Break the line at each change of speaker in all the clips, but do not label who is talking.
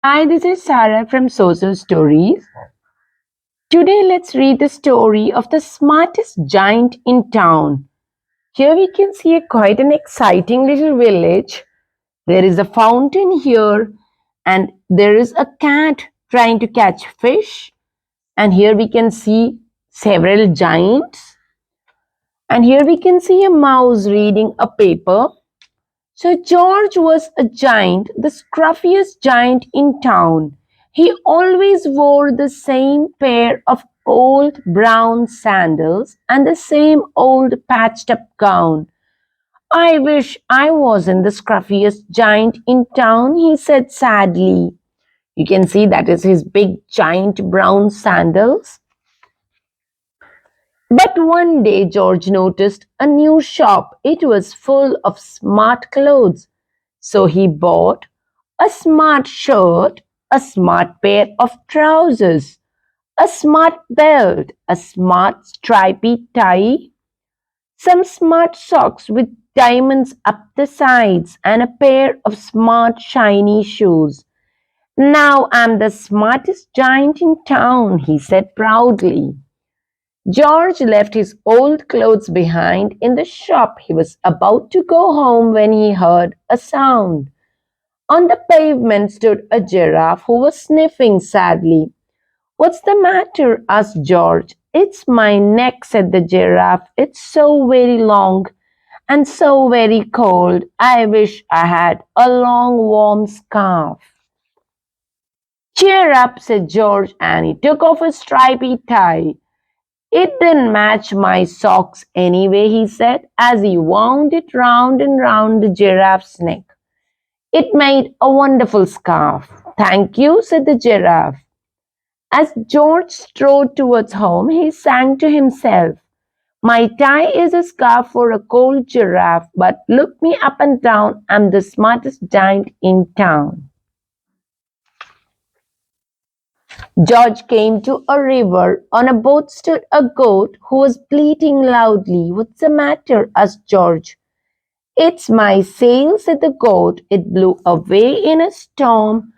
Hi, this is Sarah from Social Stories. Today, let's read the story of the smartest giant in town. Here we can see quite an exciting little village. There is a fountain here, and there is a cat trying to catch fish. And here we can see several giants. And here we can see a mouse reading a paper. So George was a giant, the scruffiest giant in town. He always wore the same pair of old brown sandals and the same old patched up gown. I wish I wasn't the scruffiest giant in town, he said sadly. You can see that is his big giant brown sandals. But one day George noticed a new shop. It was full of smart clothes. So he bought a smart shirt, a smart pair of trousers, a smart belt, a smart stripy tie, some smart socks with diamonds up the sides, and a pair of smart shiny shoes. Now I'm the smartest giant in town, he said proudly. George left his old clothes behind in the shop. He was about to go home when he heard a sound. On the pavement stood a giraffe who was sniffing sadly. What's the matter? Asked George. It's my neck, said the giraffe. It's so very long and so very cold. I wish I had a long warm scarf. Cheer up, said George, and he took off his stripy tie. It didn't match my socks anyway, he said, as he wound it round and round the giraffe's neck. It made a wonderful scarf. Thank you, said the giraffe. As George strode towards home, he sang to himself, my tie is a scarf for a cold giraffe, but look me up and down, I'm the smartest giant in town. George came to a river. On a boat stood a goat who was bleating loudly. What's the matter? Asked George. It's my sail, said the goat. It blew away in a storm.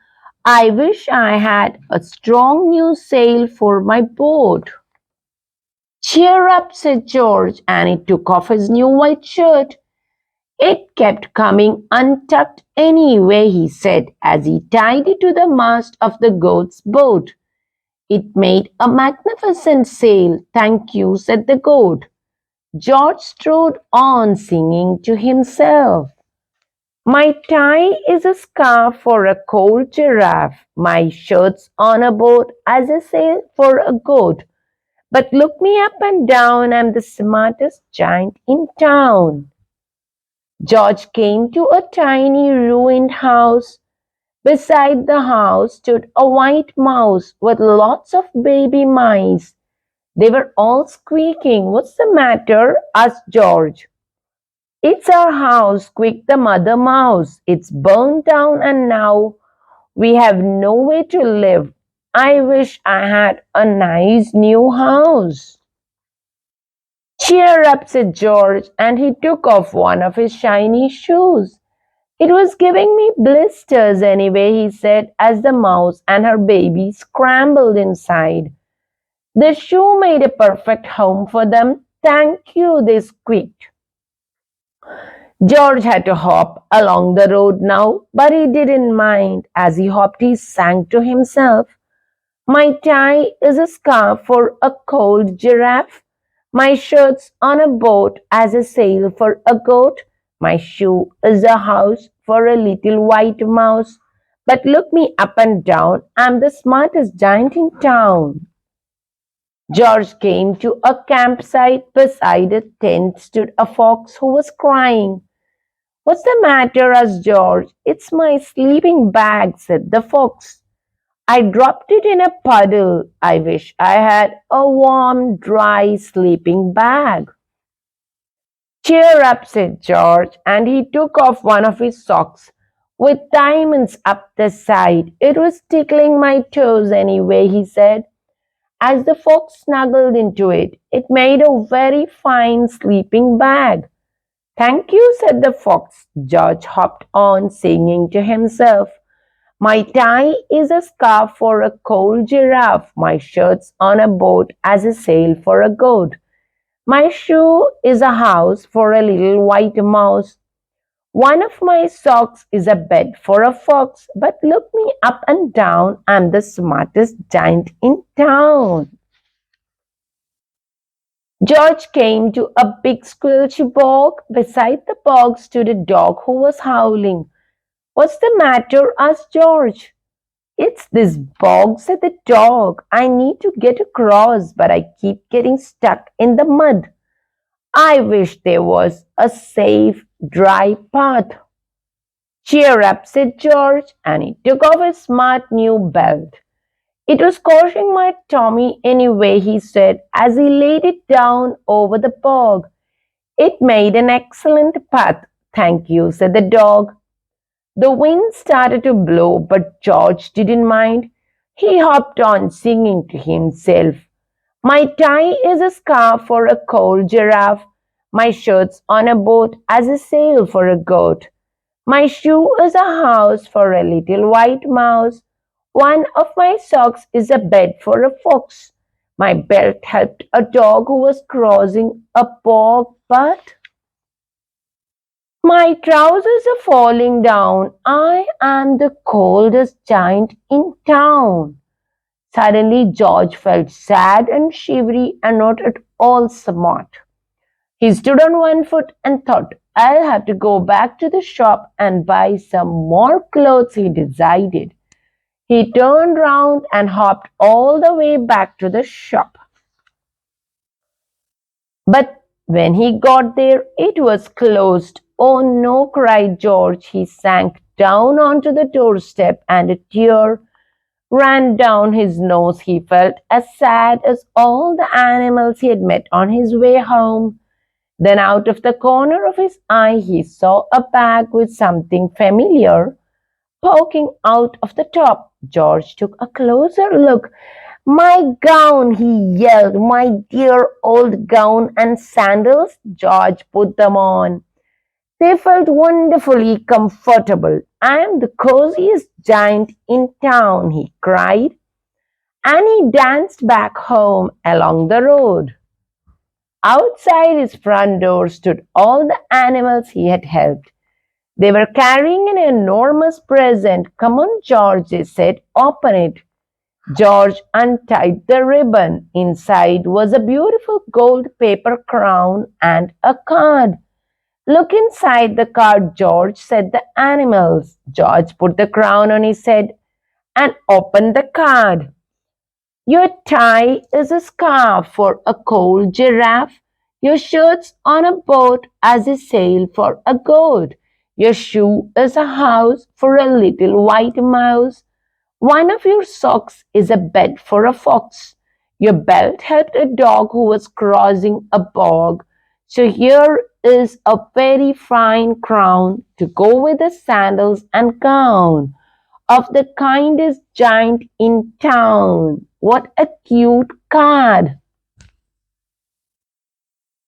I wish I had a strong new sail for my boat. Cheer up, said George, and he took off his new white shirt. It kept coming untucked anyway, he said, as he tied it to the mast of the goat's boat. It made a magnificent sail. Thank you, said the goat. George strode on, singing to himself. My tie is a scarf for a cold giraffe. My shirt's on a boat as a sail for a goat. But look me up and down, I'm the smartest giant in town. George came to a tiny ruined house. Beside the house stood a white mouse with lots of baby mice. They were all squeaking. What's the matter? Asked George. It's our house, squeaked the mother mouse. It's burned down and now we have nowhere to live. I wish I had a nice new house. Cheer up, said George, and he took off one of his shiny shoes. It was giving me blisters anyway, he said, as the mouse and her baby scrambled inside. The shoe made a perfect home for them. Thank you, they squeaked. George had to hop along the road now, but he didn't mind. As he hopped, he sang to himself. My tie is a scarf for a cold giraffe. My shirt's on a boat as a sail for a goat. My shoe is a house for a little white mouse. But look me up and down, I'm the smartest giant in town. George came to a campsite. Beside a tent stood a fox who was crying. What's the matter? Asked George. It's my sleeping bag, said the fox. I dropped it in a puddle. I wish I had a warm, dry sleeping bag. Cheer up, said George, and he took off one of his socks with diamonds up the side. It was tickling my toes anyway, he said, as the fox snuggled into it. It made a very fine sleeping bag. Thank you, said the fox. George hopped on, singing to himself. My tie is a scarf for a cold giraffe. My shirt's on a boat as a sail for a goat. My shoe is a house for a little white mouse. One of my socks is a bed for a fox. But look me up and down, I'm the smartest giant in town. George came to a big squelchy bog. Beside the bog stood a dog who was howling. What's the matter? Asked George. It's this bog, said the dog. I need to get across, but I keep getting stuck in the mud. I wish there was a safe, dry path. Cheer up, said George, and he took off his smart new belt. It was scorching my tummy anyway, he said, as he laid it down over the bog. It made an excellent path. Thank you, said the dog. The wind started to blow, but George didn't mind. He hopped on, singing to himself. My tie is a scarf for a cold giraffe. My shirt's on a boat as a sail for a goat. My shoe is a house for a little white mouse. One of my socks is a bed for a fox. My belt helped a dog who was crossing a bog, but my trousers are falling down. I am the coldest giant in town. Suddenly, George felt sad and shivery and not at all smart. He stood on one foot and thought, I'll have to go back to the shop and buy some more clothes, he decided. He turned round and hopped all the way back to the shop. But when he got there, it was closed. Oh no, cried George. He sank down onto the doorstep and a tear ran down his nose. He felt as sad as all the animals he had met on his way home. Then out of the corner of his eye he saw a bag with something familiar poking out of the top. George took a closer look. My gown, he yelled, my dear old gown and sandals. George put them on. They felt wonderfully comfortable. I am the coziest giant in town, he cried, and he danced back home along the road. Outside his front door stood all the animals he had helped. They were carrying an enormous present. Come on, George, they said, open it. George untied the ribbon. Inside was a beautiful gold paper crown and a card. Look inside the card, George, said the animals. George put the crown on his head and opened the card. Your tie is a scarf for a cold giraffe. Your shirt's on a boat as a sail for a goat. Your shoe is a house for a little white mouse. One of your socks is a bed for a fox. Your belt helped a dog who was crossing a bog. So here is a very fine crown to go with the sandals and gown of the kindest giant in town. What a cute card!